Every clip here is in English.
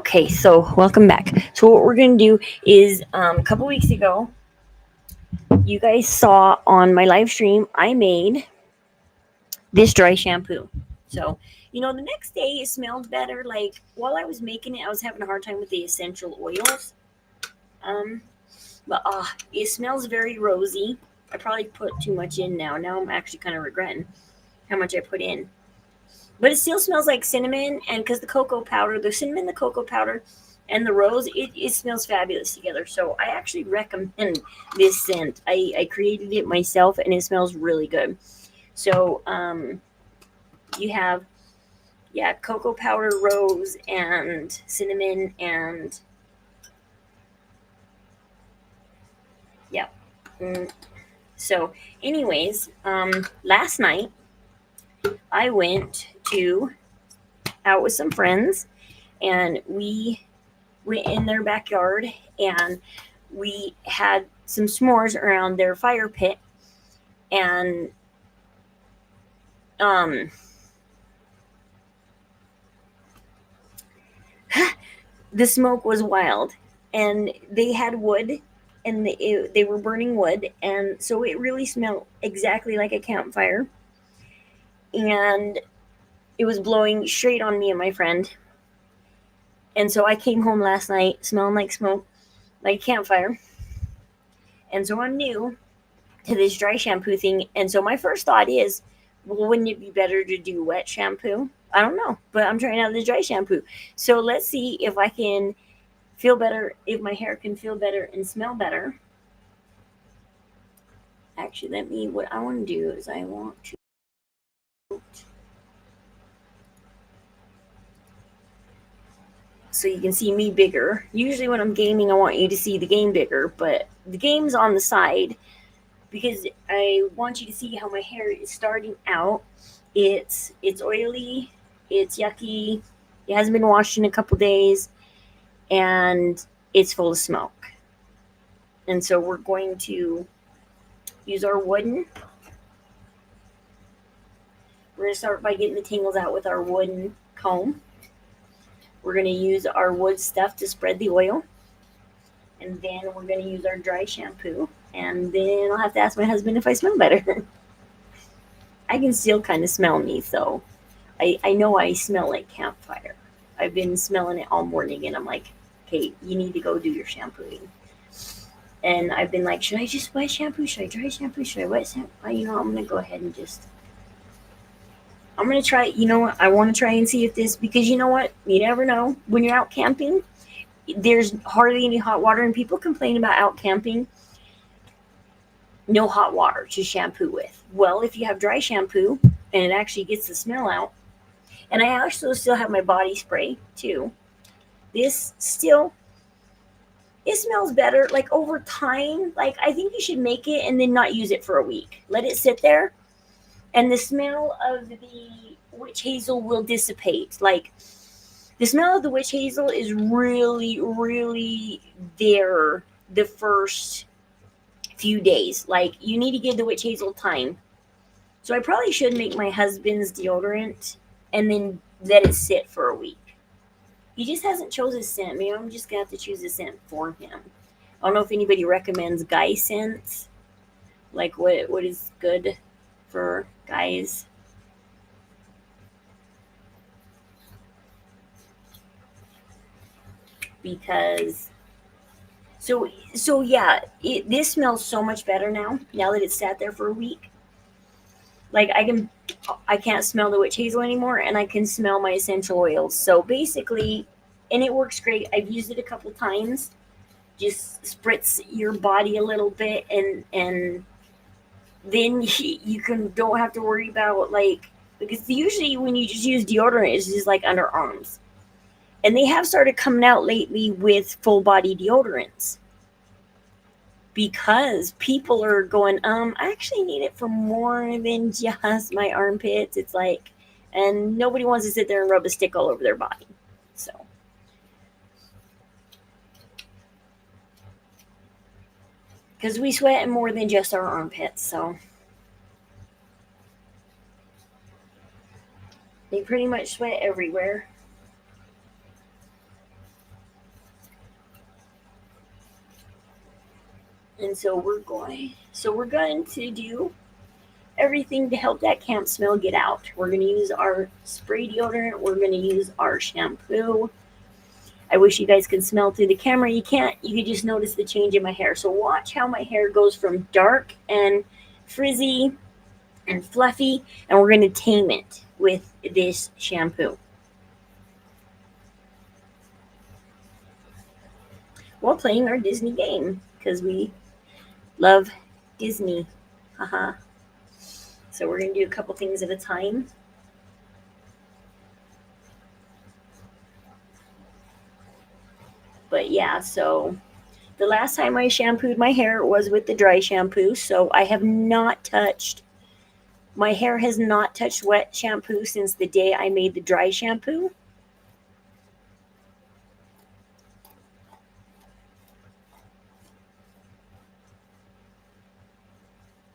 Okay, so welcome back. So what we're gonna do is a couple weeks ago, you guys saw on my live stream I made this dry shampoo. So the next day it smelled better. Like while I was making it, I was having a hard time with the essential oils. Um, but it smells very rosy. I probably put too much in now. Now I'm actually kind of regretting how much I put in. But it still smells like cinnamon, and because the cinnamon, the cocoa powder, and the rose, it smells fabulous together. So I actually recommend this scent. I created it myself, and it smells really good. So you have, yeah, cocoa powder, rose, and cinnamon, and yeah. Mm. So, anyways, last night I went to out with some friends, and we went in their backyard, and we had some s'mores around their fire pit, and um the smoke was wild, and they had wood, and they were burning wood, and so it really smelled exactly like a campfire, and it was blowing straight on me and my friend. And so I came home last night smelling like smoke, like a campfire. And so I'm new to this dry shampoo thing. And so my first thought is, well, wouldn't it be better to do wet shampoo? I don't know, but I'm trying out the dry shampoo. So let's see if I can feel better, if my hair can feel better and smell better. Actually, what I want to do is I want to, so you can see me bigger. Usually when I'm gaming, I want you to see the game bigger, but the game's on the side because I want you to see how my hair is starting out. It's oily, it's yucky, it hasn't been washed in a couple days, and it's full of smoke. And so we're going to use our wooden. We're going to start by getting the tangles out with our wooden comb. We're going to use our wood stuff to spread the oil. And then we're going to use our dry shampoo. And then I'll have to ask my husband if I smell better. I can still kind of smell me, so I know I smell like campfire. I've been smelling it all morning, and I'm like, okay, you need to go do your shampooing. And I've been like, should I just wet shampoo? Should I dry shampoo? Should I wet shampoo? I'm going to go ahead and I'm going to try, I want to try and see if this, because you know what? You never know. When you're out camping, there's hardly any hot water, and people complain about out camping, no hot water to shampoo with. Well, if you have dry shampoo and it actually gets the smell out, and I actually still have my body spray too, this still, it smells better. Like over time, like I think you should make it and then not use it for a week. Let it sit there, and the smell of the witch hazel will dissipate. Like the smell of the witch hazel is really, really there the first few days. Like you need to give the witch hazel time. So I probably should make my husband's deodorant and then let it sit for a week. He just hasn't chose his scent. Maybe I'm just gonna have to choose a scent for him. I don't know if anybody recommends guy scents. Like what is good for guys. Because so yeah, this smells so much better now that it's sat there for a week. Like I can't smell the witch hazel anymore, and I can smell my essential oils. So basically, and it works great. I've used it a couple times. Just spritz your body a little bit, and then you can don't have to worry about, like, because usually when you just use deodorant, it's just like underarms, and they have started coming out lately with full body deodorants because people are going, I actually need it for more than just my armpits. It's like, and nobody wants to sit there and rub a stick all over their body. So, because we sweat in more than just our armpits. So, they pretty much sweat everywhere. And so we're going to do everything to help that camp smell get out. We're going to use our spray deodorant. We're going to use our shampoo. I wish you guys could smell through the camera. You can't. You can just notice the change in my hair. So watch how my hair goes from dark and frizzy and fluffy, and we're going to tame it with this shampoo. While playing our Disney game, because we love Disney. Haha. So we're going to do a couple things at a time. But yeah, so the last time I shampooed my hair was with the dry shampoo, so I have not touched, my hair has not touched wet shampoo since the day I made the dry shampoo.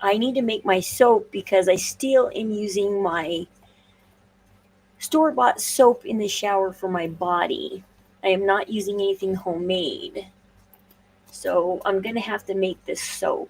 I need to make my soap because I still am using my store-bought soap in the shower for my body. I am not using anything homemade. So I'm going to have to make this soap.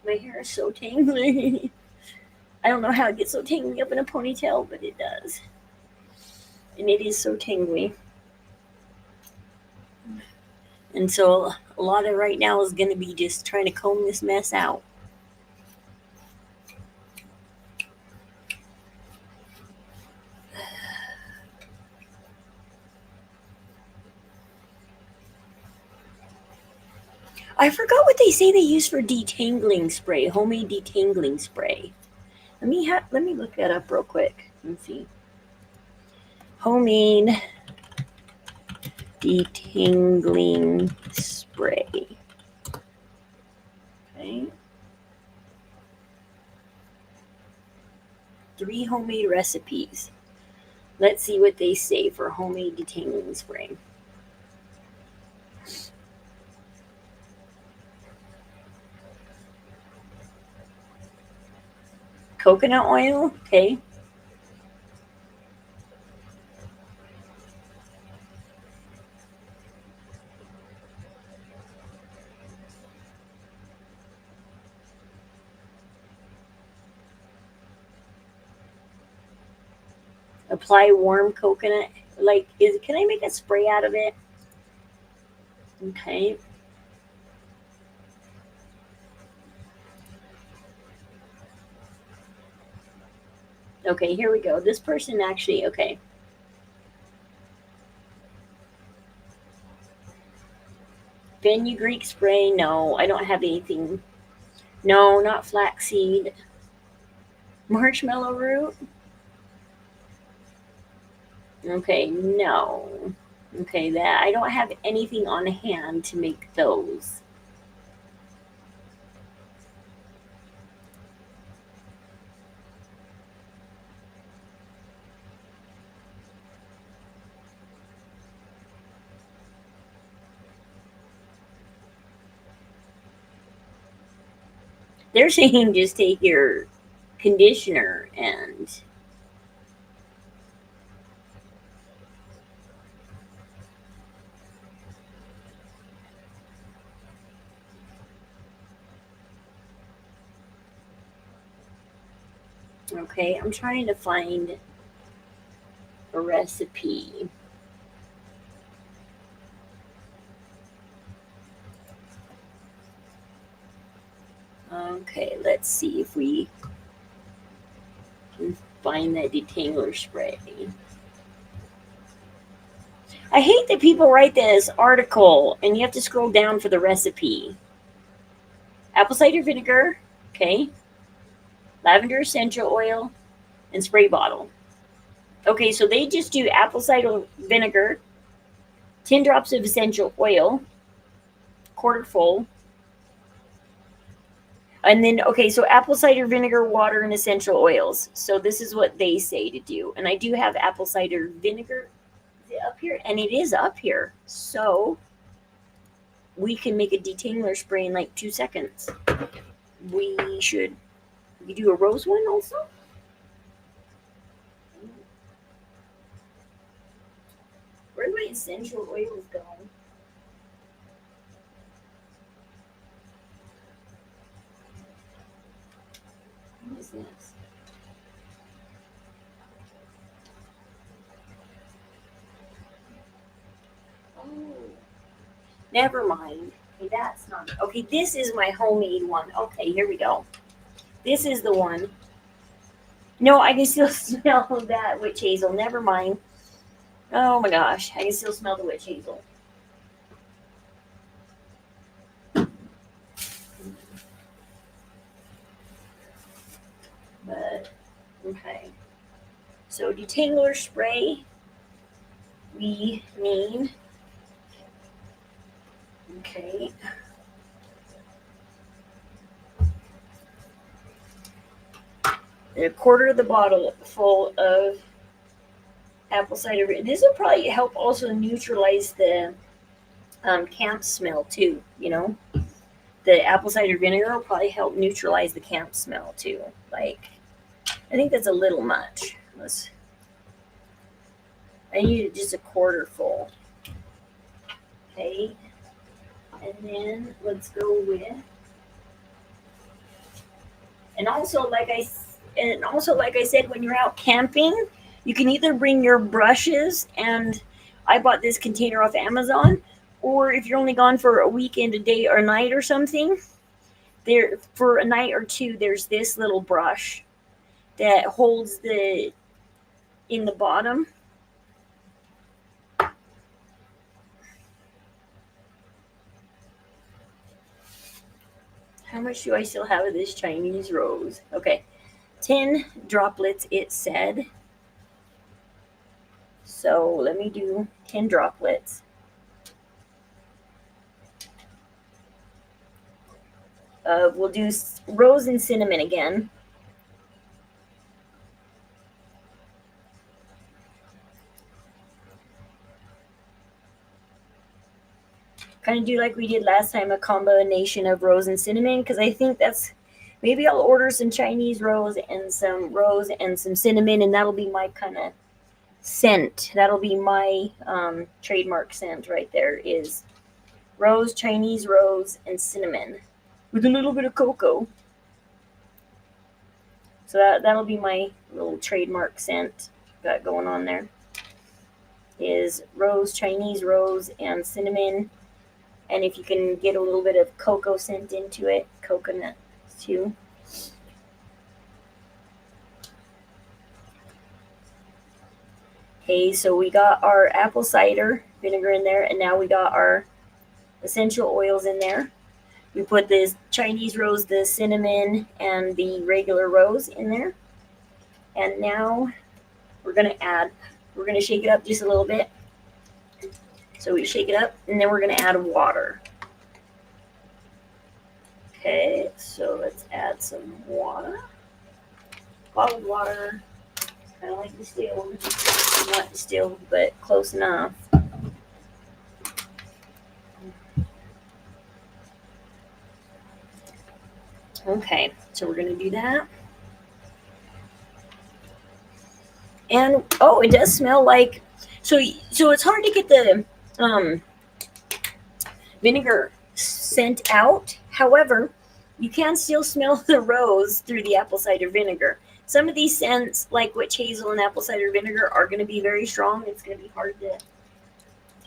My hair is so tangly. I don't know how it gets so tangly up in a ponytail, but it does. And it is so tangly. And so a lot of right now is going to be just trying to comb this mess out. I forgot what they say they use for detangling spray, homemade detangling spray. Let me look that up real quick and see. Homemade detangling spray. Okay. 3 homemade recipes. Let's see what they say for homemade detangling spray. Coconut oil, okay. Apply warm coconut. Like, can I make a spray out of it? Okay. Okay, here we go. This person actually, okay. Fenugreek spray, no, I don't have anything. No, not flaxseed. Marshmallow root? Okay, no. Okay, that I don't have anything on hand to make those. They're saying just take your conditioner and okay, I'm trying to find a recipe. Okay, let's see if we can find that detangler spray. I hate that people write this article and you have to scroll down for the recipe. Apple cider vinegar, okay, lavender essential oil, and spray bottle. Okay, so they just do apple cider vinegar, 10 drops of essential oil, quarter full, And then, okay, so apple cider vinegar, water, and essential oils. So this is what they say to do. And I do have apple cider vinegar. Is it up here? And it is up here. So we can make a detangler spray in like 2 seconds. We should we do a rose one also? Where do my essential oils go? What is this? Oh, never mind. Okay, that's not. Okay, this is my homemade one. Okay, here we go. This is the one. No, I can still smell that witch hazel. Never mind. Oh my gosh, I can still smell the witch hazel. But okay. So detangler spray. We need. Okay. A quarter of the bottle full of apple cider. This will probably help also neutralize the camp smell too. You know, the apple cider vinegar will probably help neutralize the camp smell too. Like, I think that's a little much. I need just a quarter full. Okay, and then let's go with. And also, like I said, when you're out camping, you can either bring your brushes, and I bought this container off Amazon, or if you're only gone for a weekend, a day or a night or something, there for a night or two, there's this little brush that holds the in the bottom. How much do I still have of this Chinese rose? Okay, 10 droplets, it said. So let me do 10 droplets. We'll do rose and cinnamon again. Kind of do like we did last time, a combination of rose and cinnamon, because I think that's maybe I'll order some Chinese rose and some cinnamon, and that'll be my kind of scent. That'll be my trademark scent right there is rose, Chinese rose, and cinnamon with a little bit of cocoa. So that'll be my little trademark scent got going on there. Is rose, Chinese rose, and cinnamon. And if you can get a little bit of cocoa scent into it, coconut too. Okay, so we got our apple cider vinegar in there, and now we got our essential oils in there. We put this Chinese rose, the cinnamon, and the regular rose in there. And now we're gonna shake it up just a little bit. So we shake it up, and then we're gonna add water. Okay, so let's add some water. Bottled water, kind of like distilled. Not distilled, but close enough. Okay, so we're gonna do that. And oh, it does smell like so it's hard to get the vinegar scent out. However, you can still smell the rose through the apple cider vinegar. Some of these scents, like witch hazel and apple cider vinegar, are going to be very strong. It's going to be hard to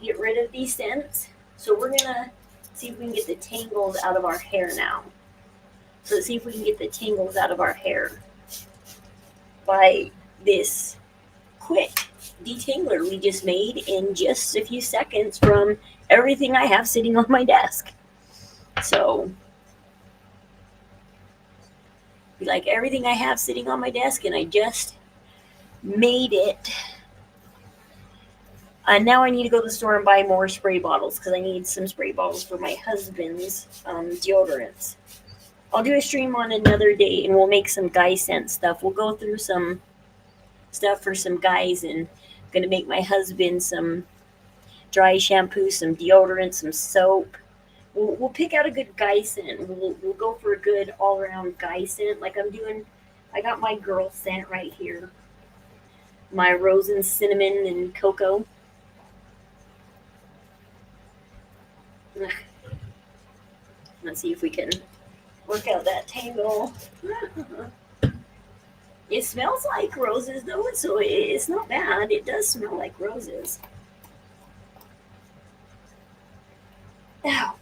get rid of these scents. So we're going to see if we can get the tangles out of our hair now. So let's see if we can get the tangles out of our hair by this quick detangler we just made in just a few seconds from everything I have sitting on my desk. So, like everything I have sitting on my desk, and I just made it. Now I need to go to the store and buy more spray bottles because I need some spray bottles for my husband's deodorants. I'll do a stream on another day and we'll make some guy scent stuff. We'll go through some stuff for some guys, and I'm going to make my husband some dry shampoo, some deodorant, some soap. We'll pick out a good guy scent. We'll go for a good all around guy scent. Like I'm doing, I got my girl scent right here. My rose and cinnamon and cocoa. Ugh. Let's see if we can work out that tangle. It smells like roses though, so it's not bad. It does smell like roses. Ow.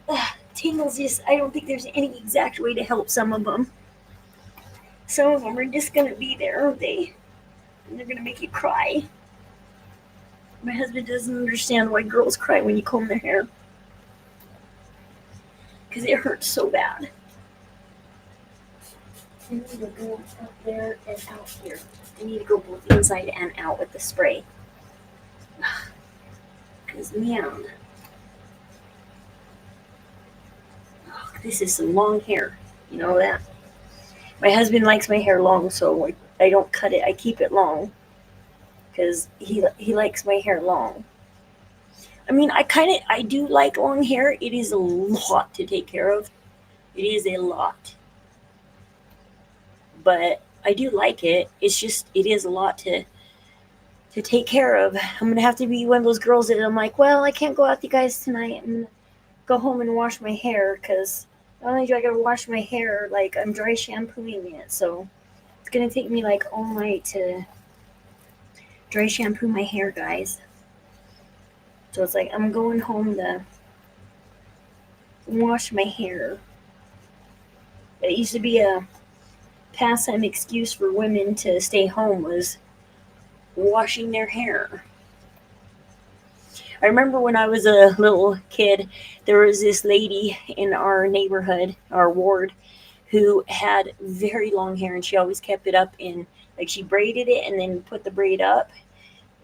Ugh, tingles just, I don't think there's any exact way to help some of them. Some of them are just going to be there, aren't they? And they're going to make you cry. My husband doesn't understand why girls cry when you comb their hair. Because it hurts so bad. I need to go out there and out here. I need to go both inside and out with the spray. Because, man. Oh, this is some long hair. You know that? My husband likes my hair long, so I don't cut it. I keep it long. Because he likes my hair long. I mean, I do like long hair. It is a lot to take care of. It is a lot. But I do like it. It's just, it is a lot to take care of. I'm going to have to be one of those girls that I'm like, well, I can't go out with you guys tonight. I'm going to go home and wash my hair because not only do I got to wash my hair, like I'm dry shampooing it. So it's going to take me like all night to dry shampoo my hair, guys. So it's like I'm going home to wash my hair. It used to be a pastime excuse for women to stay home was washing their hair. I remember when I was a little kid, there was this lady in our neighborhood, our ward, who had very long hair, and she always kept it up in, like she braided it and then put the braid up.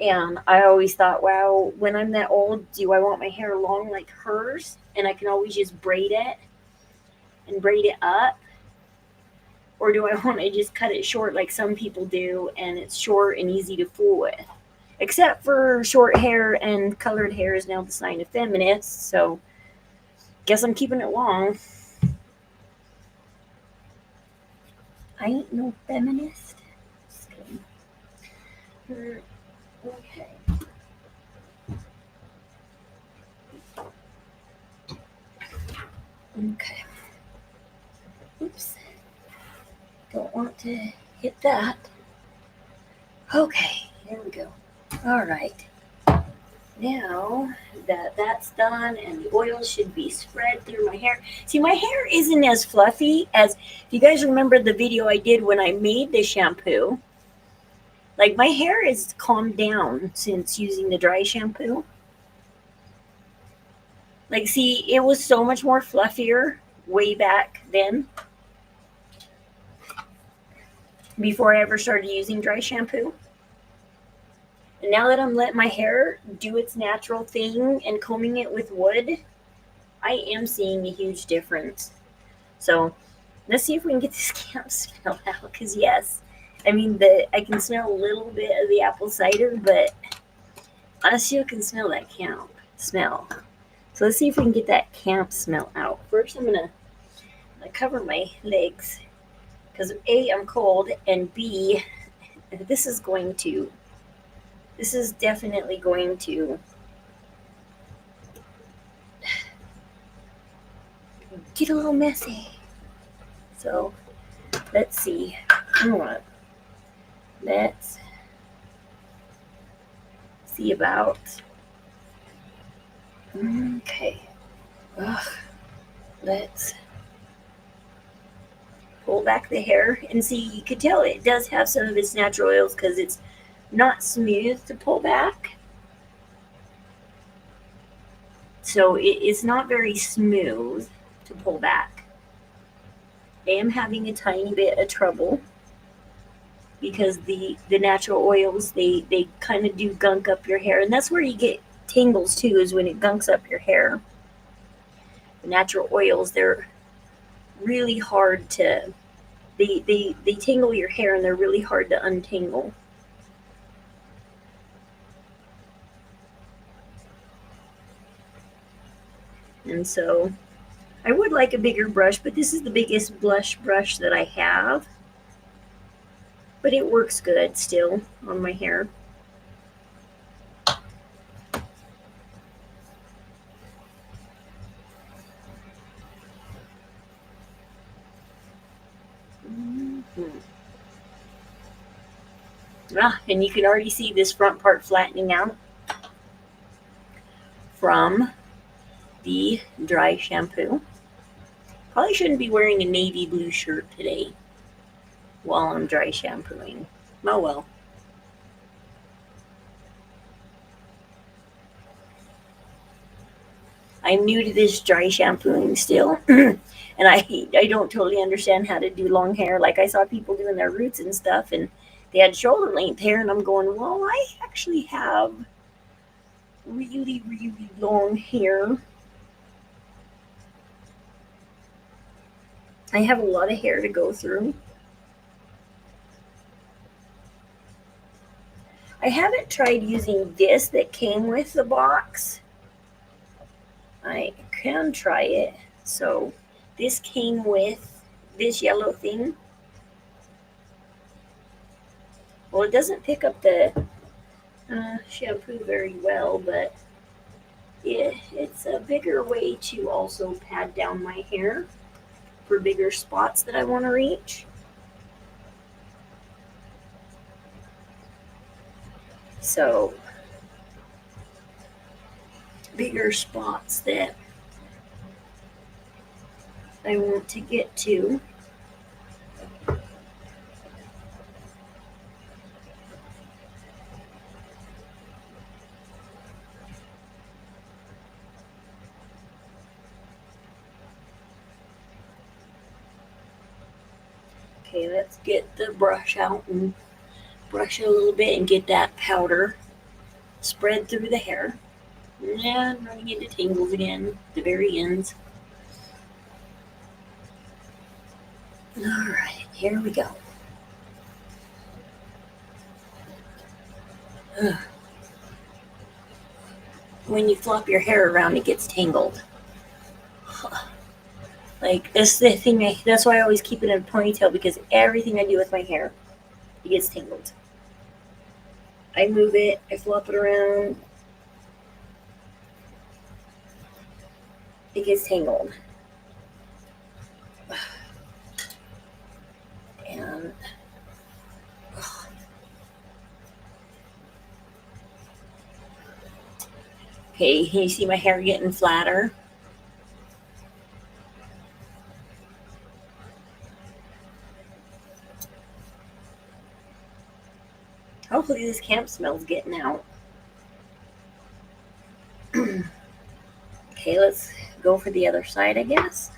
And I always thought, wow, when I'm that old, do I want my hair long like hers? And I can always just braid it and braid it up. Or do I want to just cut it short like some people do and it's short and easy to fool with? Except for short hair and colored hair is now the sign of feminists, so guess I'm keeping it long. I ain't no feminist. Just kidding. Okay. Okay. Oops. Don't want to hit that. Okay, here we go. All right. Now that that's done and the oil should be spread through my hair. See, my hair isn't as fluffy as, if you guys remember the video I did when I made the shampoo. Like my hair is calmed down since using the dry shampoo. Like, see, it was so much more fluffier way back then. Before I ever started using dry shampoo. And now that I'm letting my hair do its natural thing and combing it with wood, I am seeing a huge difference. So let's see if we can get this camp smell out. Because yes, I mean, I can smell a little bit of the apple cider, but I still can smell that camp smell. So let's see if we can get that camp smell out. First, I'm gonna cover my legs because A, I'm cold, and B, this is definitely going to get a little messy. So let's see. Let's see about. Okay. Let's pull back the hair and see. You could tell it does have some of its natural oils because it's not smooth to pull back. So it is not very smooth to pull back. I am having a tiny bit of trouble because the natural oils, they kind of do gunk up your hair. And that's where you get tangles too, is when it gunks up your hair. The natural oils, they're really hard to, they tangle your hair and they're really hard to untangle. And so I would like a bigger brush, but this is the biggest blush brush that I have. But it works good still on my hair. Mhm. Ah, and you can already see this front part flattening out from the dry shampoo. Probably shouldn't be wearing a navy blue shirt today while I'm dry shampooing. Oh well. I'm new to this dry shampooing still. And I don't totally understand how to do long hair. Like I saw people doing their roots and stuff and they had shoulder length hair and I'm going, well, I actually have really, really long hair. I have a lot of hair to go through. I haven't tried using this that came with the box. I can try it. So this came with this yellow thing. Well, it doesn't pick up the shampoo very well, but it's a bigger way to also pad down my hair for bigger spots that I want to reach. So bigger spots that I want to get to. Okay, let's get the brush out and brush it a little bit and get that powder spread through the hair. And running into tangles again, the very ends. Alright, here we go. Ugh. When you flop your hair around, it gets tangled. Like, that's the thing, that's why I always keep it in a ponytail because everything I do with my hair, it gets tangled. I move it, I flop it around, it gets tangled. And okay, can you see my hair getting flatter? Hopefully this camp smell's getting out. Okay, let's go for the other side, I guess.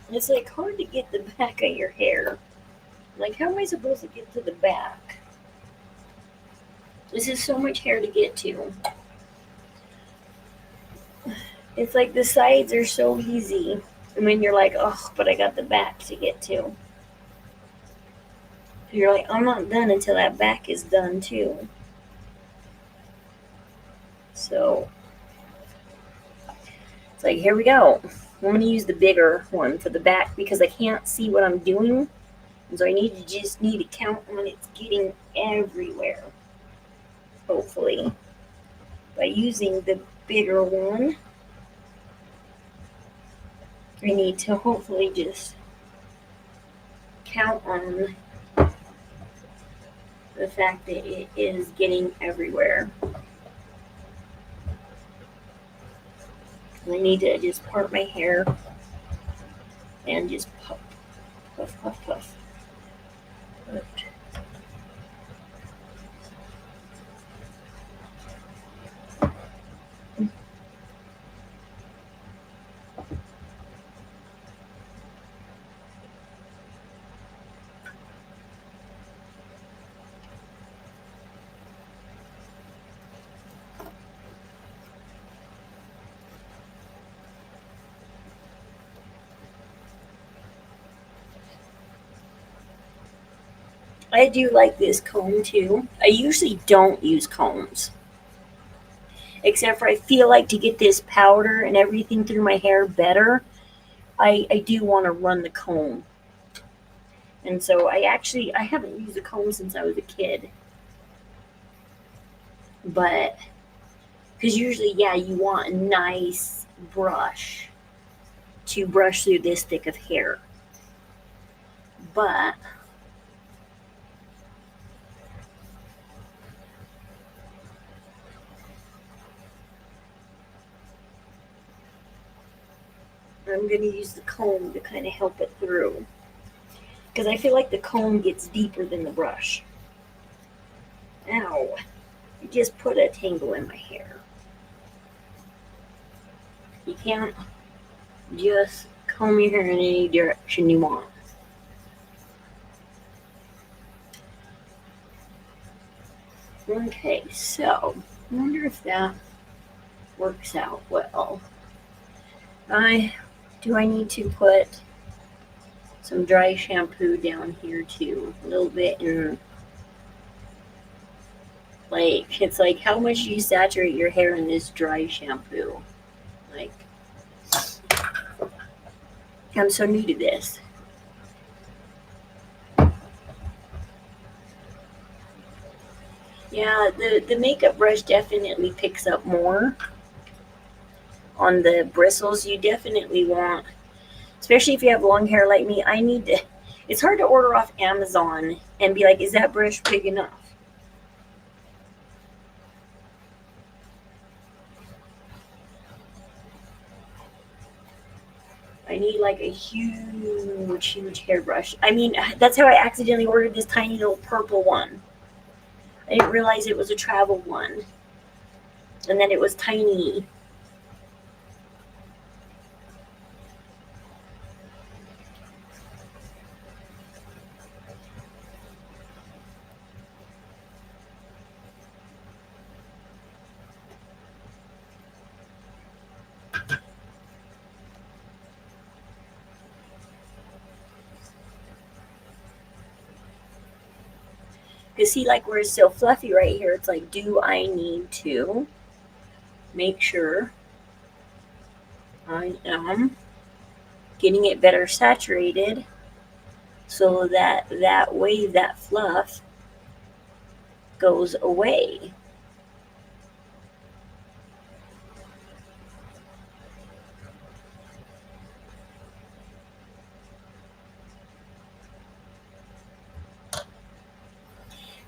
It's like hard to get the back of your hair. Like, how am I supposed to get to the back? This is so much hair to get to. It's like the sides are so easy. And then you're like, oh, but I got the back to get to. You're like, I'm not done until that back is done too. So it's like, here we go. I'm going to use the bigger one for the back because I can't see what I'm doing. And so I just need to count when it's getting everywhere. Hopefully. By using the bigger one, I need to hopefully just count on the fact that it is getting everywhere. I need to just part my hair and just puff, puff, puff, puff. I do like this comb too. I usually don't use combs, except for I feel like to get this powder and everything through my hair better, I do want to run the comb. And so I haven't used a comb since I was a kid. But, because usually, yeah, you want a nice brush to brush through this thick of hair. But, I'm going to use the comb to kind of help it through. Because I feel like the comb gets deeper than the brush. Ow. I just put a tangle in my hair. You can't just comb your hair in any direction you want. Okay, so I wonder if that works out well. Do I need to put some dry shampoo down here too? A little bit in, like, it's like how much do you saturate your hair in this dry shampoo? Like, I'm so new to this. Yeah, the makeup brush definitely picks up more on the bristles. You definitely want, especially if you have long hair like me, it's hard to order off Amazon and be like, is that brush big enough? I need like a huge, huge hairbrush. I mean, that's how I accidentally ordered this tiny little purple one. I didn't realize it was a travel one. And then it was tiny. Because see, like where it's so fluffy right here, it's like, do I need to make sure I am getting it better saturated so that that way that fluff goes away.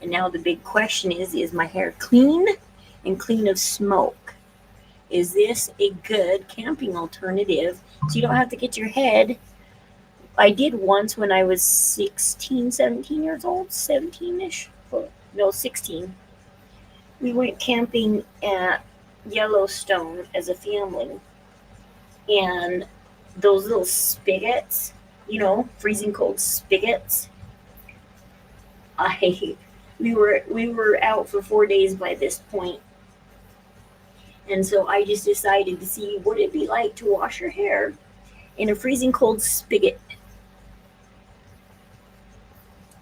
And now the big question is my hair clean and clean of smoke? Is this a good camping alternative so you don't have to get your head? I did once when I was 16, 17 years old, 17-ish, no, 16. We went camping at Yellowstone as a family, and those little spigots, freezing cold spigots. I we were out for 4 days by this point, and so I just decided to see what it'd be like to wash your hair in a freezing cold spigot.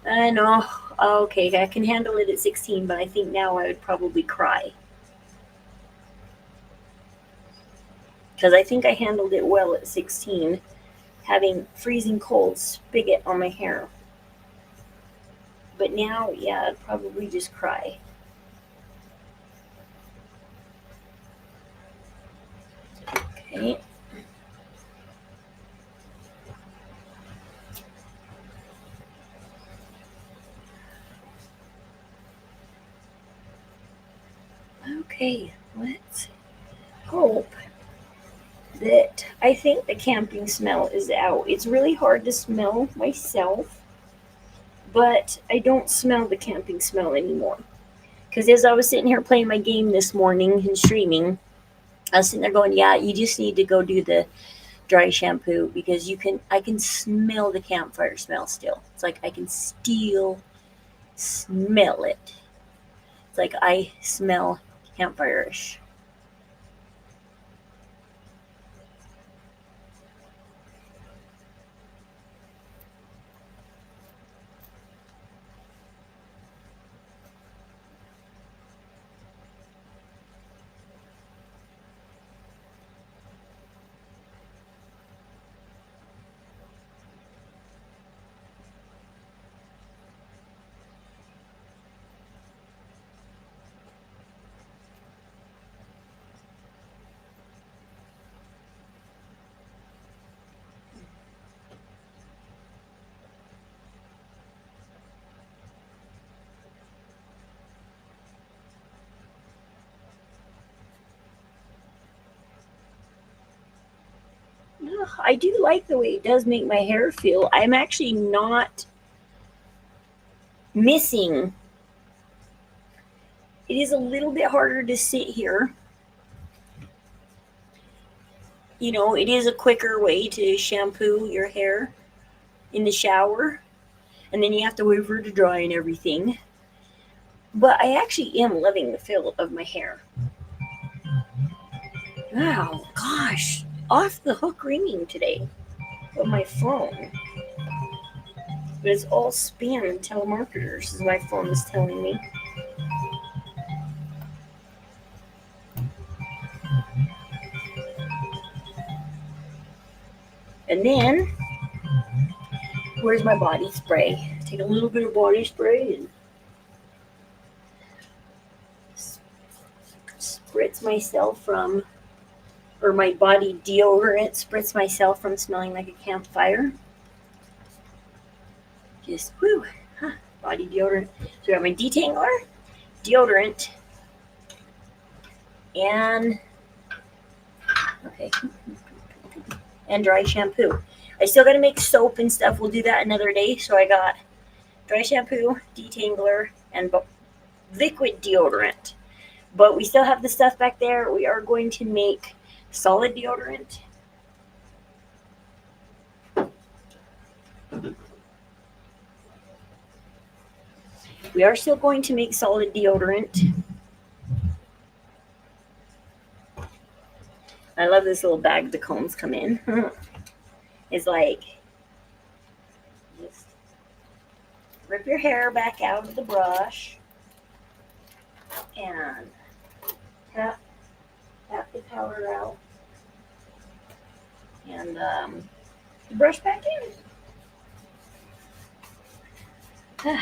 I know, okay, I can handle it at 16, but I think now I would probably cry because I think I handled it well at 16, having freezing cold spigot on my hair. But now, yeah, I'd probably just cry. Okay. Okay, let's hope that I think the camping smell is out. It's really hard to smell myself, but I don't smell the camping smell anymore. Because as I was sitting here playing my game this morning and streaming, I was sitting there going, "Yeah, you just need to go do the dry shampoo because I can smell the campfire smell still. It's like I can still smell it. It's like I smell campfire-ish." Ugh, I do like the way it does make my hair feel. I'm actually not missing. It is a little bit harder to sit here. It is a quicker way to shampoo your hair in the shower, and then you have to wait for it to dry and everything. But I actually am loving the feel of my hair. Wow, gosh, off the hook ringing today of my phone. But it's all spam and telemarketers, as my phone is telling me. And then, where's my body spray? Take a little bit of body spray and spritz myself from, or my body deodorant, spritz myself from smelling like a campfire. Just, whoo, huh, body deodorant. So I got my detangler, deodorant, and, okay, and dry shampoo. I still got to make soap and stuff. We'll do that another day. So I got dry shampoo, detangler, and liquid deodorant. But we still have the stuff back there. We are going to make solid deodorant. We are still going to make solid deodorant. I love this little bag the combs come in. It's like, just rip your hair back out of the brush and tap the powder out and brush back in.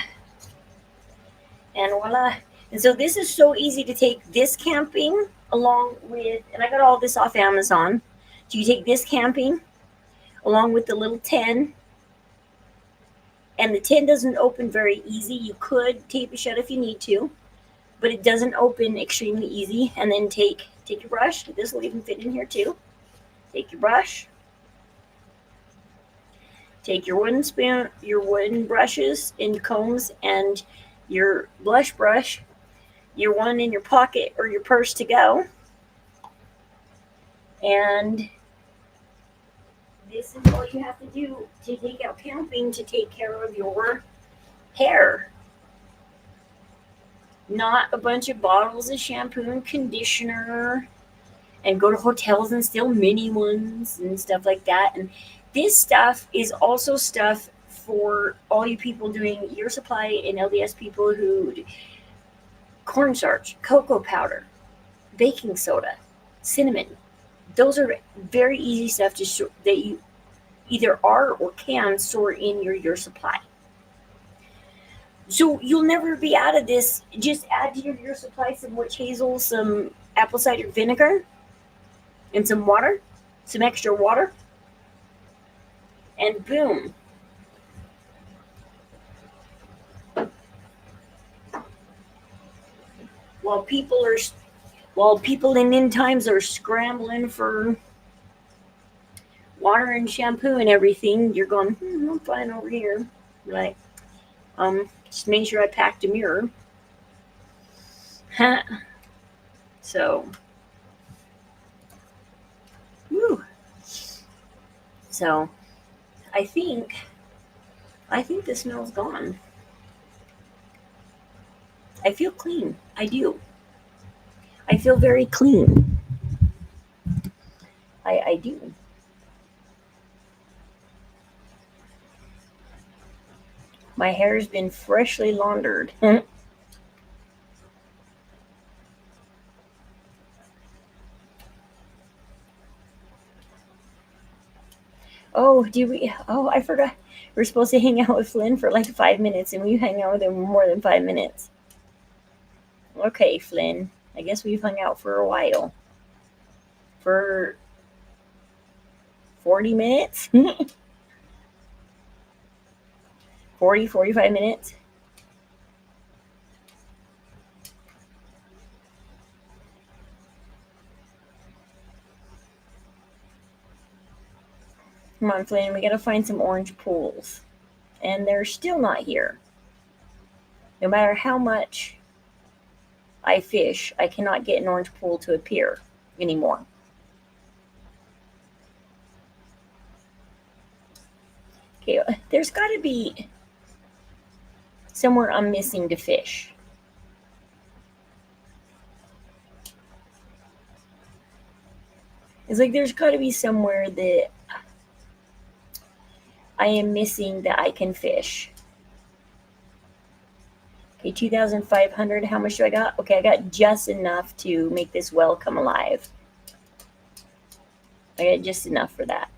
And voila. And so this is so easy to take this camping along with, and I got all this off Amazon. So you take this camping along with the little tin, and the tin doesn't open very easy. You could tape it shut if you need to, but it doesn't open extremely easy. And then take your brush. This will even fit in here too. Take your brush. Take your wooden spoon, your wooden brushes and combs, and your blush brush, your one in your pocket or your purse to go, and This is all you have to do to take out camping to take care of your hair. Not a bunch of bottles of shampoo and conditioner and go to hotels and steal mini ones and stuff like that. And this stuff is also stuff for all you people doing year supply and LDS people who cornstarch, cocoa powder, baking soda, cinnamon. Those are very easy stuff to that you either are or can store in your year supply. So you'll never be out of this. Just add to your year supply some witch hazel, some apple cider vinegar, and some water, some extra water, and boom. While people are, while people in end times are scrambling for water and shampoo and everything, you're going, I'm fine over here. Right. Just make sure I packed a mirror. So, whew. So, I think, I think the smell's gone. I feel clean. I do. I feel very clean. I do. My hair's been freshly laundered. Oh, do we? Oh, I forgot. We're supposed to hang out with Flynn for like 5 minutes, and we hang out with him more than 5 minutes. Okay, Flynn. I guess we've hung out for a while. For 40 minutes? 40, 45 minutes? Come on, Flynn. We gotta find some orange pools. And they're still not here. No matter how much I fish, I cannot get an orange pool to appear anymore. Okay, there's got to be somewhere I'm missing to fish. It's like there's got to be somewhere that I am missing that I can fish. Okay, 2,500. How much do I got? Okay, I got just enough to make this well come alive. I got just enough for that.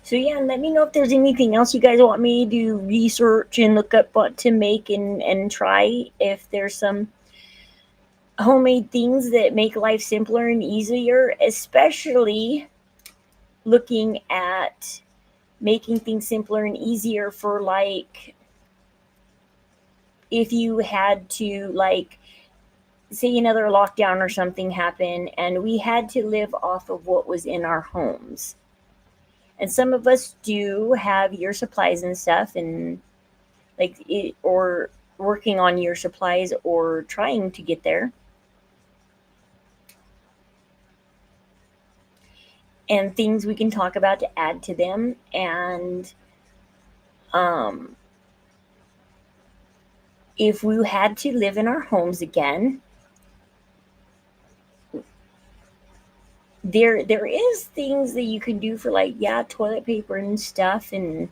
So yeah, let me know if there's anything else you guys want me to research and look up what to make and try. If there's some homemade things that make life simpler and easier, especially looking at making things simpler and easier for like if you had to like say another lockdown or something happened and we had to live off of what was in our homes. And some of us do have year supplies and stuff and like it or working on year supplies or trying to get there. And things we can talk about to add to them and um if we had to live in our homes again, there is things that you can do for like yeah toilet paper and stuff and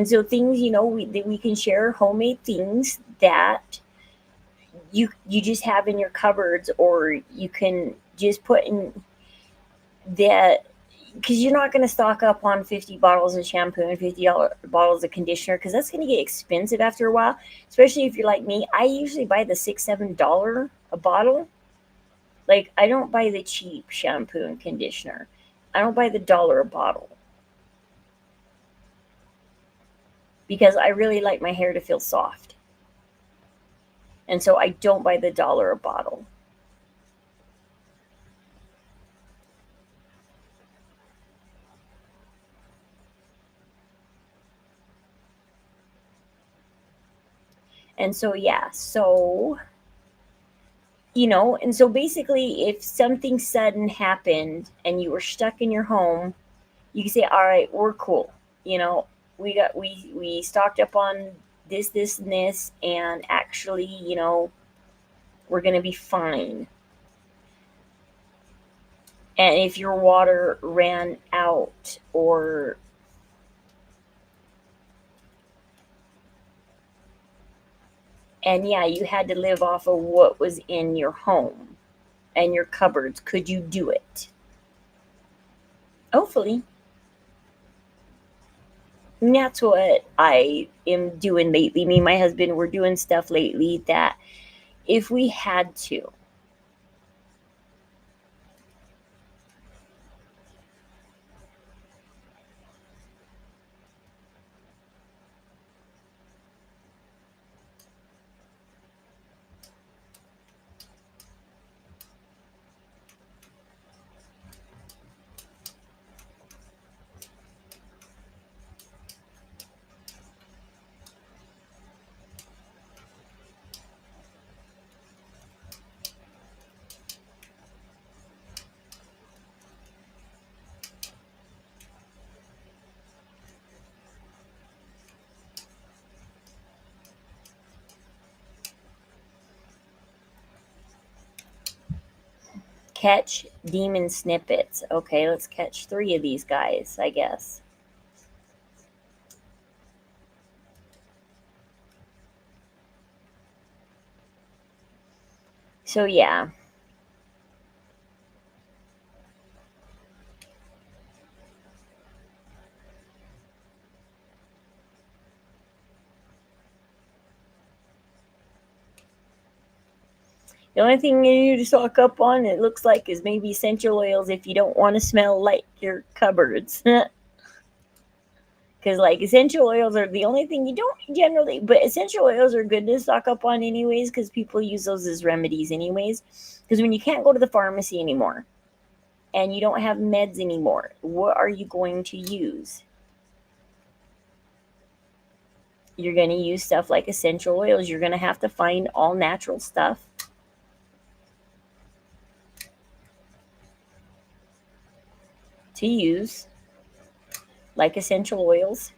so things that we can share homemade things that you just have in your cupboards or you can just put in that because you're not going to stock up on 50 bottles of shampoo and 50 bottles of conditioner because that's going to get expensive after a while, especially if you're like me. I usually buy the $6 7 a bottle Like, I don't buy the cheap shampoo and conditioner. I don't buy the dollar a bottle because I really like my hair to feel soft. And so I don't buy the dollar a bottle. And so, yeah, so, and so basically, if something sudden happened and you were stuck in your home, you can say, all right, we're cool. You know, we stocked up on this, and this, and actually, we're going to be fine. And if your water ran out, or and yeah, you had to live off of what was in your home and your cupboards, could you do it? Hopefully. And that's what I am doing lately. Me and my husband, we're doing stuff lately that if we had to. Catch demon snippets. Okay, let's catch three of these guys, I guess. So, yeah. The only thing you need to stock up on, it looks like, is maybe essential oils if you don't want to smell like your cupboards. Because, like, essential oils are the only thing you don't generally, but essential oils are good to stock up on, anyways, because people use those as remedies, anyways. Because when you can't go to the pharmacy anymore and you don't have meds anymore, what are you going to use? You're going to use stuff like essential oils. You're going to have to find all natural stuff to use, like essential oils.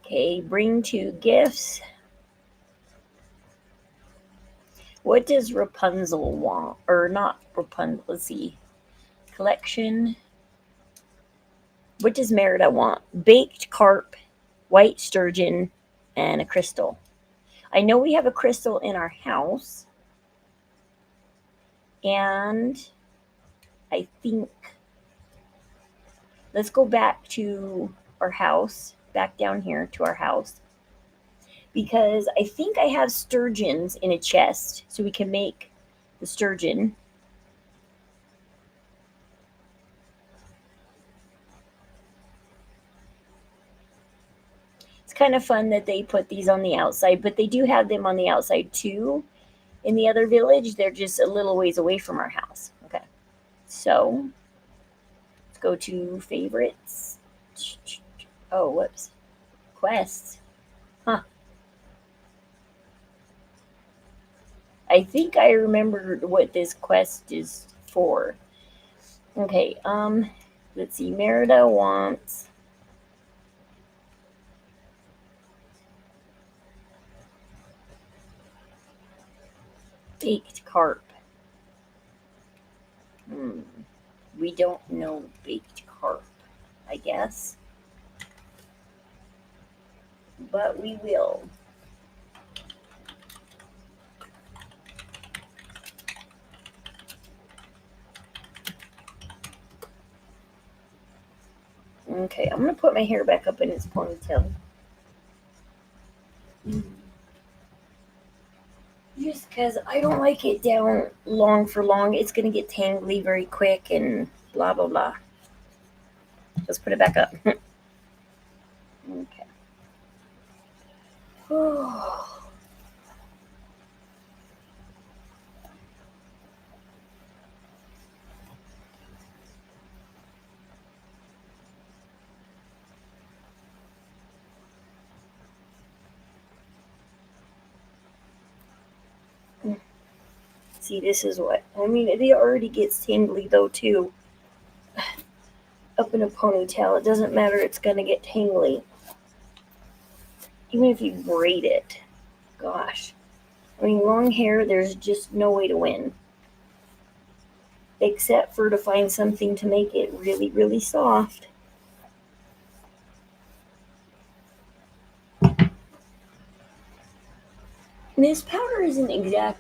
Okay, bring two gifts. What does Rapunzel want? Or not Rapunzel, let's see. Collection. What does Merida want? Baked carp, white sturgeon, and a crystal. I know we have a crystal in our house, and I think let's go back to our house, back down here to our house, because I think I have sturgeons in a chest, so we can make the sturgeon. It's kind of fun that they put these on the outside, but they do have them on the outside too in the other village. They're just a little ways away from our house. Okay. So let's go to favorites. Oh, whoops. Quests. Huh. I think I remembered what this quest is for. Okay, let's see. Merida wants baked carp. Hmm. We don't know baked carp, I guess. But we will. Okay, I'm gonna put my hair back up in its ponytail. Just because I don't like it down long for long. It's gonna get tangly very quick and blah blah blah. Let's put it back up. Okay. See, this is what I mean. It already gets tingly though too. Up in a ponytail, it doesn't matter. It's gonna get tingly, even if you braid it. Gosh, I mean, long hair. There's just no way to win, except for to find something to make it really, really soft. This powder isn't exact.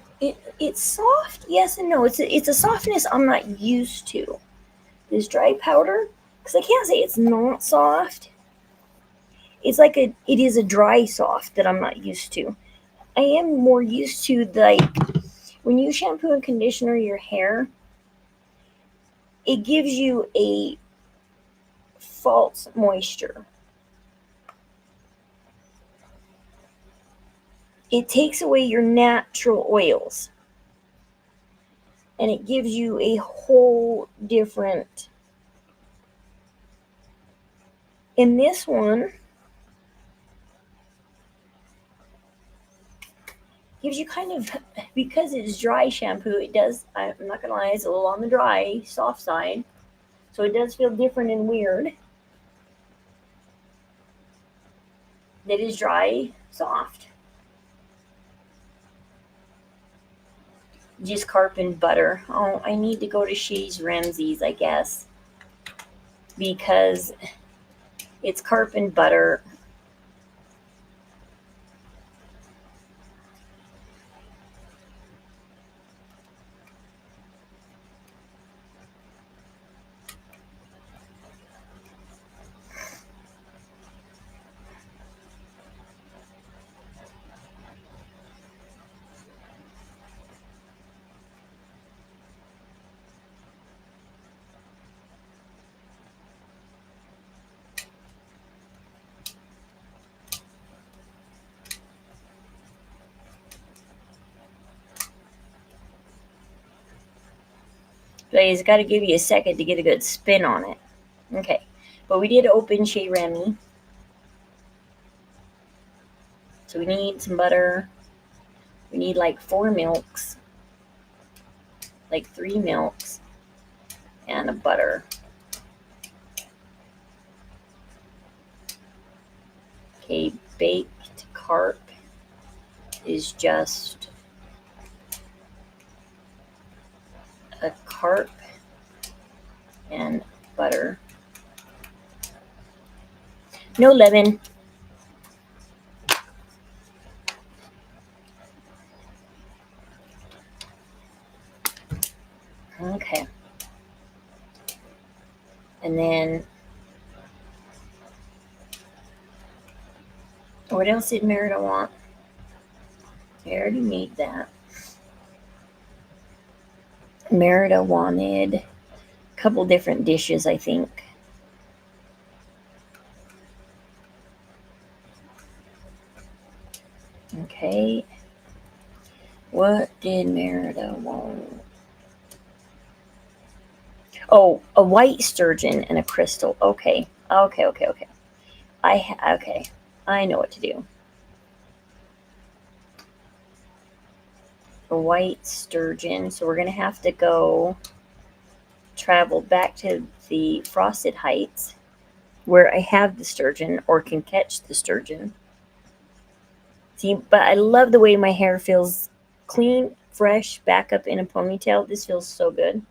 It's soft, yes and no. It's a softness I'm not used to. This dry powder, because I can't say it's not soft. It's like it is a dry soft that I'm not used to. I am more used to like when you shampoo and conditioner your hair, it gives you a false moisture. It takes away your natural oils and it gives you a whole different. In this one, gives you kind of, because it's dry shampoo, it does, I'm not gonna lie, it's a little on the dry soft side, so it does feel different and weird. That is dry soft. Just carp and butter. Oh, I need to go to She's Ramsey's, I guess, because it's carp and butter. But it's got to give you a second to get a good spin on it. Okay, but we did open Chez Remy. So we need some butter. We need like 4 milks, like 3 milks, and a butter. Okay, baked carp is just a carp and butter. No lemon. Okay. And then, what else did Merida want? I already made that. Merida wanted a couple different dishes, I think. Okay. What did Merida want? Oh, a white sturgeon and a crystal. Okay. Okay. Okay. I know what to do. A white sturgeon. So we're going to have to go travel back to the Frosted Heights where I have the sturgeon or can catch the sturgeon. See, but I love the way my hair feels clean, fresh, back up in a ponytail. This feels so good.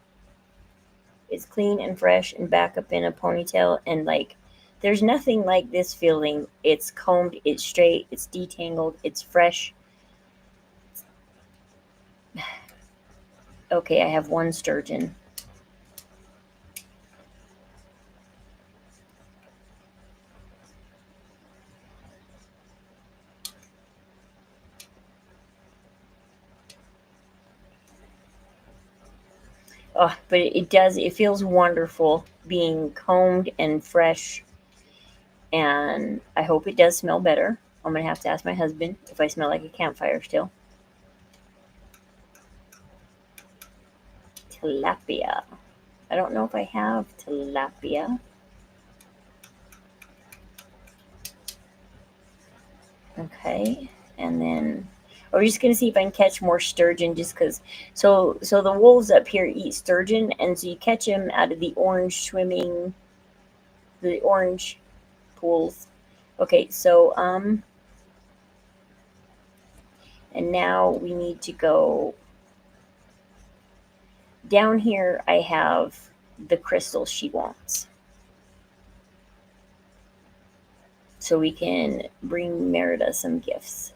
It's clean and fresh and back up in a ponytail. And like, there's nothing like this feeling. It's combed, it's straight, it's detangled, it's fresh. Okay, I have one sturgeon. Oh, but it feels wonderful being combed and fresh. And I hope it does smell better. I'm going to have to ask my husband if I smell like a campfire still. Tilapia. I don't know if I have tilapia. Okay. And then we're just going to see if I can catch more sturgeon just because. So the wolves up here eat sturgeon, and so you catch them out of the orange pools. Okay, so and now we need to go down here. I have the crystal she wants. So we can bring Merida some gifts.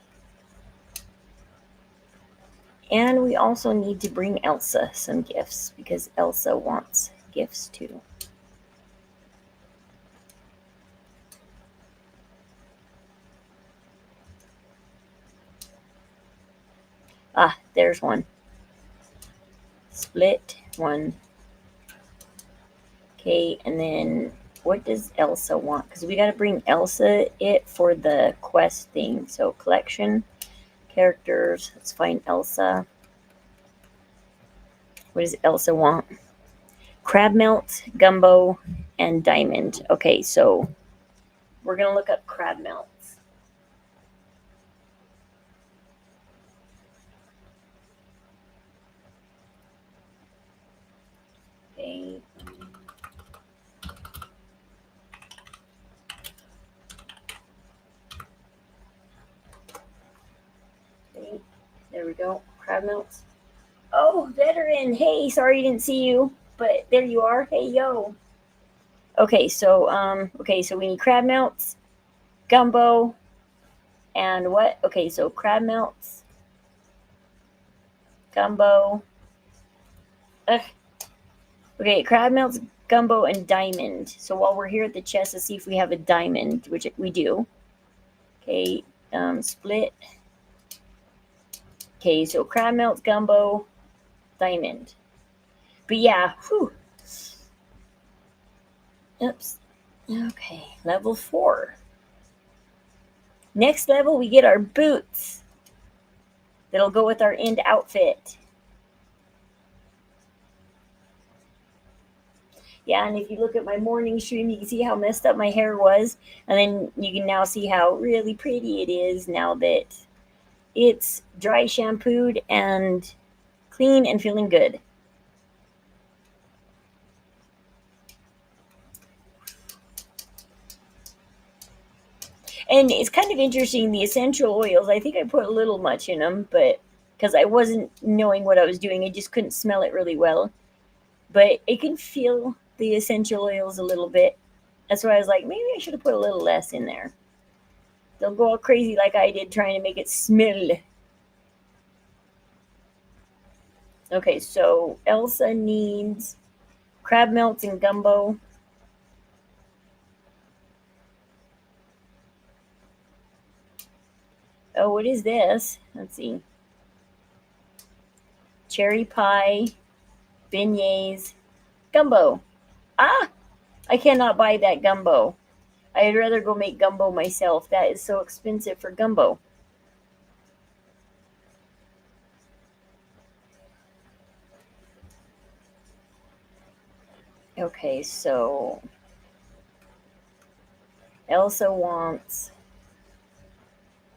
And we also need to bring Elsa some gifts because Elsa wants gifts too. Ah, there's one. Split one. Okay, and then what does Elsa want? Because we got to bring Elsa it for the quest thing. So collection, characters. Let's find Elsa. What does Elsa want? Crab melt, gumbo, and diamond. Okay, so we're going to look up crab melts. Okay. Okay. There we go. Crab melts. Oh, veteran. Hey, sorry didn't see you, but there you are. Hey, yo. Okay, so we need crab melts, gumbo, and what? Okay, so crab melts, gumbo. Ugh. Okay, crab melts, gumbo, and diamond. So while we're here at the chest, let's see if we have a diamond, which we do. Okay, split. Okay, so crab melts, gumbo, diamond. But yeah, whew. Oops. Okay, level 4. Next level, we get our boots. That'll go with our end outfit. Yeah, and if you look at my morning stream, you can see how messed up my hair was. And then you can now see how really pretty it is now that it's dry shampooed and clean and feeling good. And it's kind of interesting, the essential oils. I think I put a little much in them, but because I wasn't knowing what I was doing, I just couldn't smell it really well. But it can feel the essential oils a little bit. That's why I was like, maybe I should have put a little less in there. They'll go all crazy like I did trying to make it smell. Okay, so Elsa needs crab melts and gumbo. Oh, what is this? Let's see. Cherry pie, beignets, gumbo. Ah, I cannot buy that gumbo. I'd rather go make gumbo myself. That is so expensive for gumbo. Okay, so Elsa wants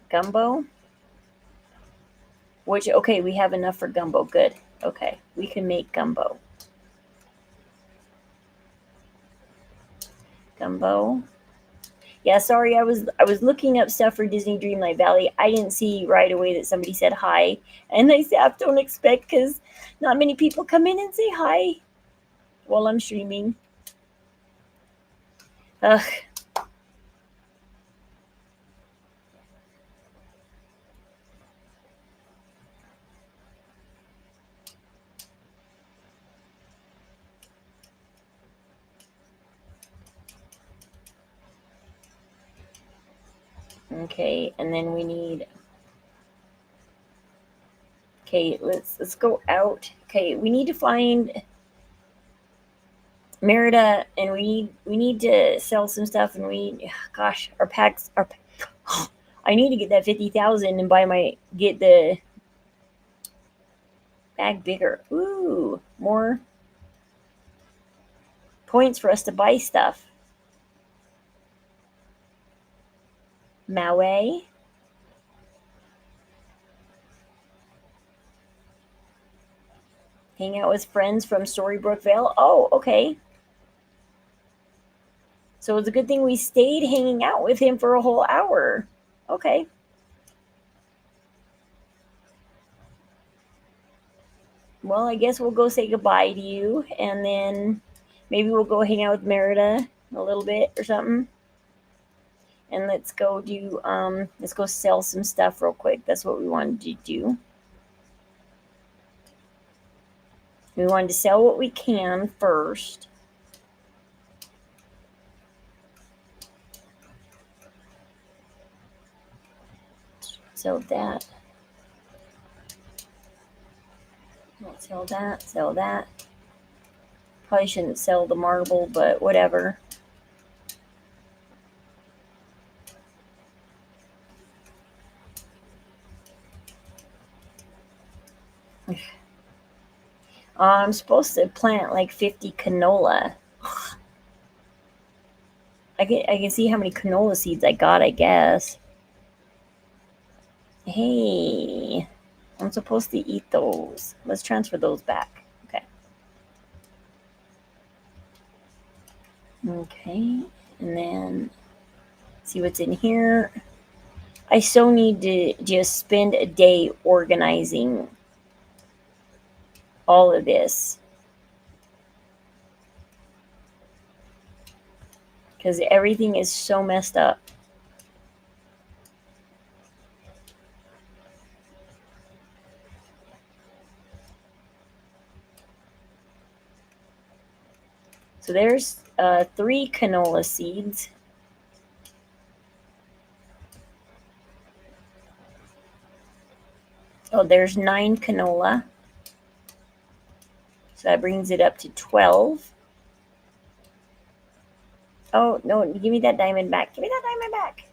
gumbo. Which, okay, we have enough for gumbo. Good. Okay, we can make gumbo. Gumbo. Yeah, sorry, I was looking up stuff for Disney Dreamlight Valley. I didn't see right away that somebody said hi, and they staff don't expect because not many people come in and say hi. while I'm streaming. Ugh. Okay, and then we need. Okay, let's go out. Okay, we need to find Merida, and we need to sell some stuff, and gosh, our packs are. I need to get that 50,000 and get the bag bigger. Ooh, more points for us to buy stuff. Maui. Hang out with friends from Storybrooke Vale. Oh, okay. So it's a good thing we stayed hanging out with him for a whole hour. Okay. Well, I guess we'll go say goodbye to you, and then maybe we'll go hang out with Merida a little bit or something. And let's go sell some stuff real quick. That's what we wanted to do. We wanted to sell what we can first. Sell that. Sell that. Sell that. Probably shouldn't sell the marble, but whatever. I'm supposed to plant like 50 canola. I can see how many canola seeds I got, I guess. Hey, I'm supposed to eat those. Let's transfer those back. Okay. Okay, and then see what's in here. I so need to just spend a day organizing all of this because everything is so messed up. So there's 3 canola seeds. Oh, there's 9 canola. So that brings it up to 12. Oh, no, give me that diamond back. Give me that diamond back.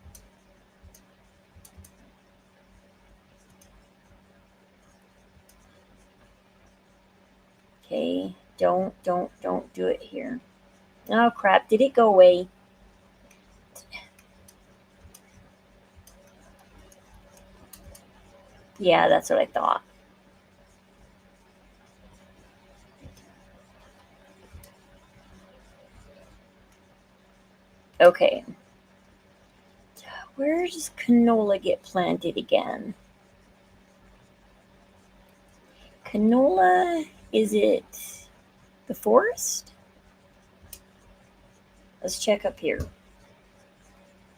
Okay, don't do it here. Oh, crap. Did it go away? Yeah, that's what I thought. Okay. Where does canola get planted again? Canola, is it the forest? Let's check up here.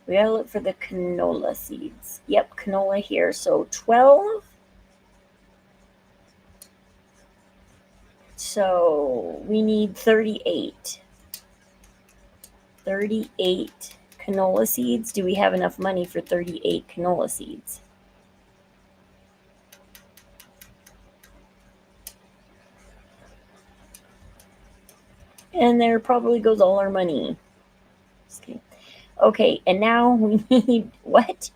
We gotta look for the canola seeds. Yep, canola here. So 12. So we need 38. 38 canola seeds. Do we have enough money for 38 canola seeds? And there probably goes all our money. Okay, and now we need what?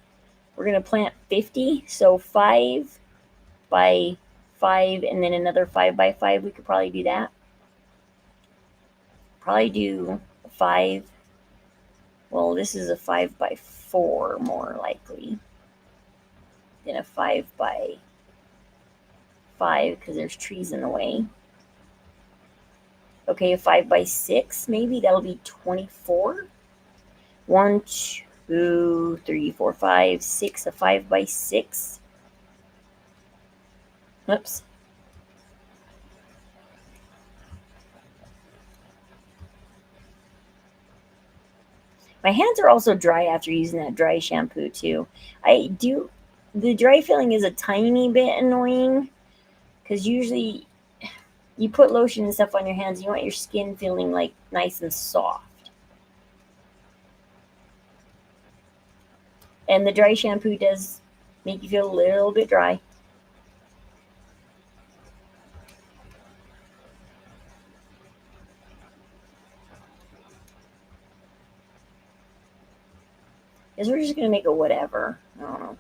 We're going to plant 50. So 5 by 5 and then another 5 by 5. We could probably do that. Probably do 5. Well, this is a 5 by 4 more likely than a 5 by 5 because there's trees in the way. Okay, a 5 by 6 maybe. That'll be 24. 1, 2, 3, 4, 5, 6. A 5 by 6. Oops. My hands are also dry after using that dry shampoo too. I do the dry feeling is a tiny bit annoying because usually you put lotion and stuff on your hands, you want your skin feeling like nice and soft. And the dry shampoo does make you feel a little bit dry. Because we're just gonna make it whatever. I don't know.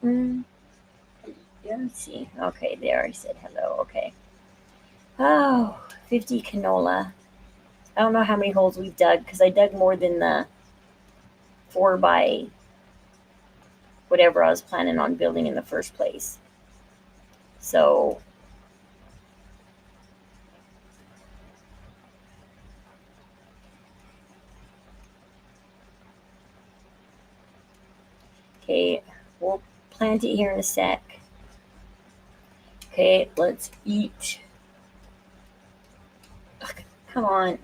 Mm, yeah, let's see. Okay, they already said hello. Okay. Oh, 50 canola. I don't know how many holes we've dug because I dug more than the 4 by whatever I was planning on building in the first place. So, okay, we'll plant it here in a sec. Okay, let's eat. Ugh, come on.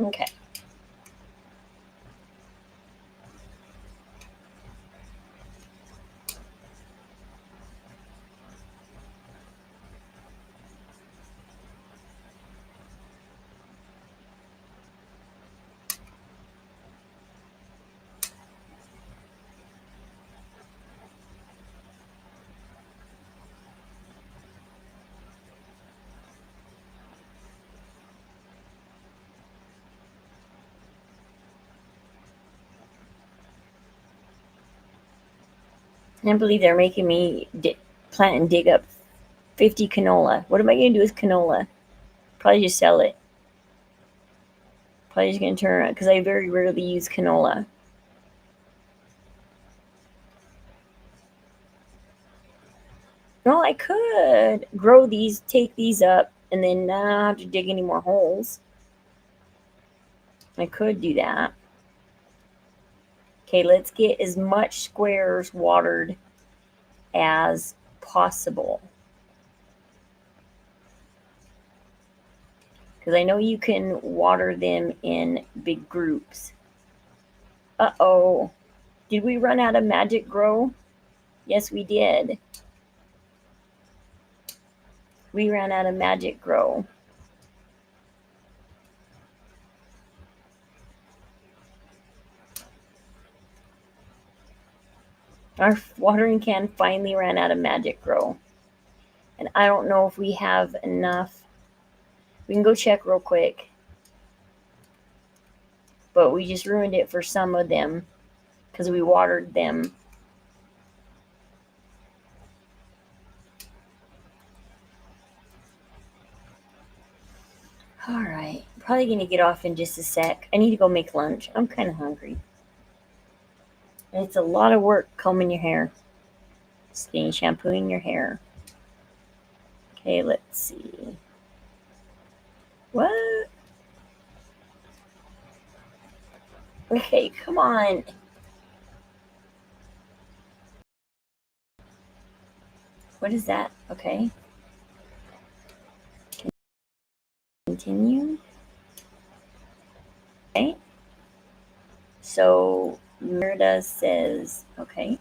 Okay. I can't believe they're making me plant and dig up 50 canola. What am I going to do with canola? Probably just sell it. Probably just going to turn around because I very rarely use canola. Well, I could grow these, take these up, and then not have to dig any more holes. I could do that. Okay, let's get as much squares watered as possible. Because I know you can water them in big groups. Uh-oh. Did we run out of Magic Grow? Yes, we did. We ran out of Magic Grow. Our watering can finally ran out of Magic Grow. And I don't know if we have enough. We can go check real quick. But we just ruined it for some of them because we watered them. All right. Probably going to get off in just a sec. I need to go make lunch. I'm kind of hungry. And it's a lot of work combing your hair. Skin shampooing your hair. Okay, let's see. What? Okay, come on. What is that? Okay. Continue. Okay. So Merida says, okay.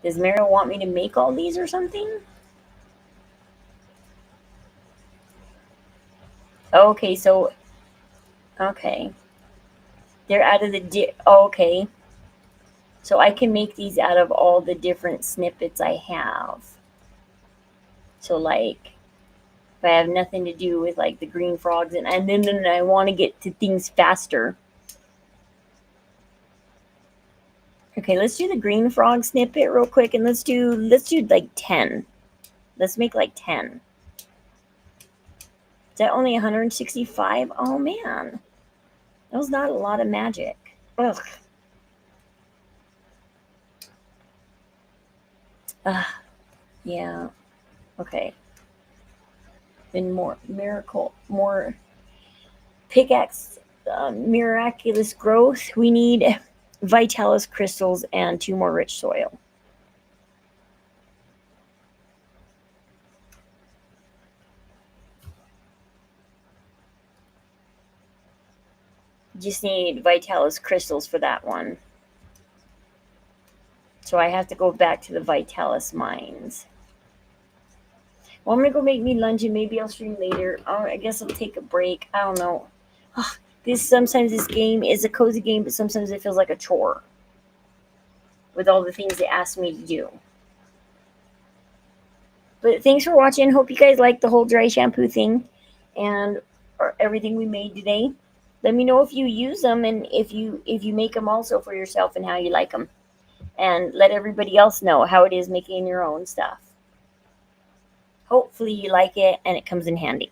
Does Merida want me to make all these or something? Okay, so okay. They're out of the okay. So I can make these out of all the different snippets I have. So like if I have nothing to do with like the green frogs and then I want to get to things faster. Okay, let's do the green frog snippet real quick and let's do like 10. Let's make like 10. Is that only 165? Oh man. That was not a lot of magic. Ugh. Ugh. Yeah. Okay. And more pickaxe, miraculous growth. We need Vitalis crystals and 2 more rich soil. Just need Vitalis crystals for that one. So I have to go back to the Vitalis mines. Well, I'm gonna go make me lunch and maybe I'll stream later. I guess I'll take a break. I don't know. Sometimes this game is a cozy game, but sometimes it feels like a chore with all the things they ask me to do. But thanks for watching. Hope you guys like the whole dry shampoo thing and everything we made today. Let me know if you use them and if you make them also for yourself and how you like them. And let everybody else know how it is making your own stuff. Hopefully you like it and it comes in handy.